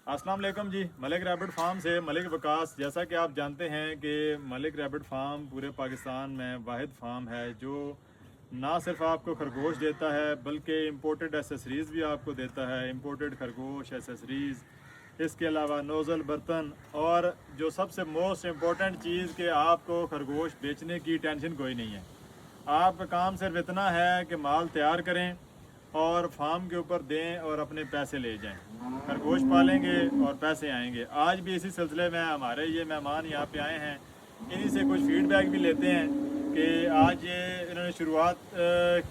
अस्सलाम वालेकुम जी। Malik rabbit farm से मलिक वकास। जैसा कि आप जानते हैं कि मलिक रैबिट फार्म पूरे पाकिस्तान में वाहिद फार्म है जो ना सिर्फ आपको खरगोश देता है बल्कि इंपोर्टेड एसेसरीज़ भी आपको देता है। इंपोर्टेड खरगोश, एसेसरीज़, इसके अलावा नोज़ल, बर्तन, और जो सबसे मोस्ट इम्पोर्टेंट चीज़ कि आपको खरगोश बेचने की टेंशन कोई नहीं है। आपका काम सिर्फ इतना है कि माल तैयार करें और फार्म के ऊपर दें और अपने पैसे ले जाएं। खरगोश पालेंगे और पैसे आएंगे। आज भी इसी सिलसिले में हमारे ये मेहमान यहाँ पे आए हैं, इन्हीं से कुछ फीडबैक भी लेते हैं कि आज ये इन्होंने शुरुआत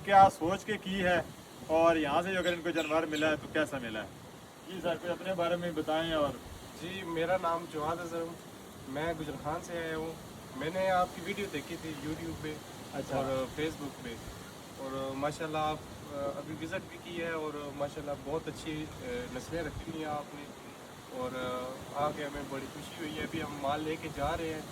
क्या सोच के की है और यहाँ से जो अगर इनको जानवर मिला है तो कैसा मिला है। जी सर, कुछ अपने बारे में बताएं। और जी, मेरा नाम जवाद अजहर हूँ, मैं गुजरखान से आया हूँ। मैंने आपकी वीडियो देखी थी यूट्यूब पे अच्छा। और फेसबुक पे, और माशाल्लाह आप अभी विज़िट भी की है और माशाल्लाह बहुत अच्छी नस्लें रखी हुई हैं आपने, और आके हमें बड़ी खुशी हुई है। अभी हम माल लेके जा रहे हैं,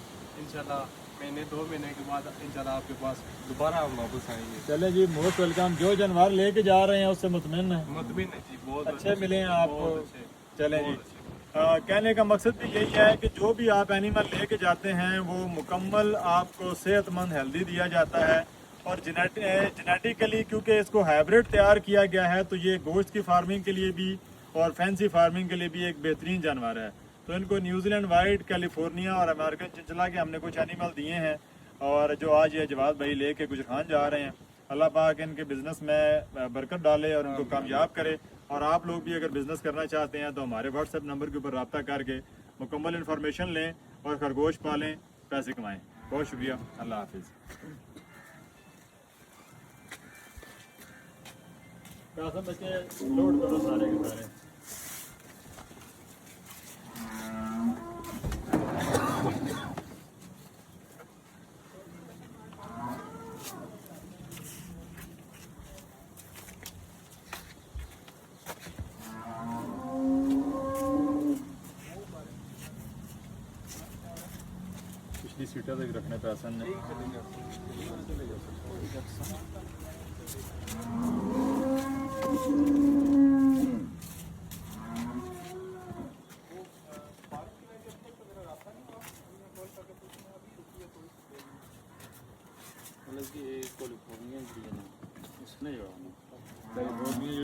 इंशाल्लाह महीने 2 महीने के बाद इंशाल्लाह आपके पास दोबारा हम वापस आएंगे। चले जी, मोस्ट वेलकम। जो जानवर लेके जा रहे हैं उससे मुतमिन है, मुतमिन है जी, बहुत अच्छे मिले हैं आपको। बहुत अच्छे, चलें जी। बहुत अच्छे। कहने का मकसद भी यही है कि जो भी आप एनिमल लेके जाते हैं वो मुकम्मल आपको सेहतमंद हेल्दी दिया जाता है। और जेनेटिकली क्योंकि इसको हाइब्रिड तैयार किया गया है तो ये गोश्त की फार्मिंग के लिए भी और फैंसी फार्मिंग के लिए भी एक बेहतरीन जानवर है। तो इनको न्यूजीलैंड वाइट, कैलिफोर्निया और अमेरिकन चिंचला के हमने कुछ एनिमल दिए हैं, और जो आज ये जवाद भाई लेके गुजरखान जा रहे हैं। अल्लाह पाक इनके बिज़नेस में बरकत डाले और इनको कामयाब करे। और आप लोग भी अगर बिज़नेस करना चाहते हैं तो हमारे व्हाट्सएप नंबर के ऊपर रब्ता करके मुकम्मल इन्फॉर्मेशन लें और खरगोश पालें, पैसे कमाएं। बहुत शुक्रिया, अल्लाह हाफिज़। कासम बच्चे लोड करो सारे के सारे। पिछली सीटा तक रखने पे आसान नहीं। कैलिफोर्निया नहीं होगा।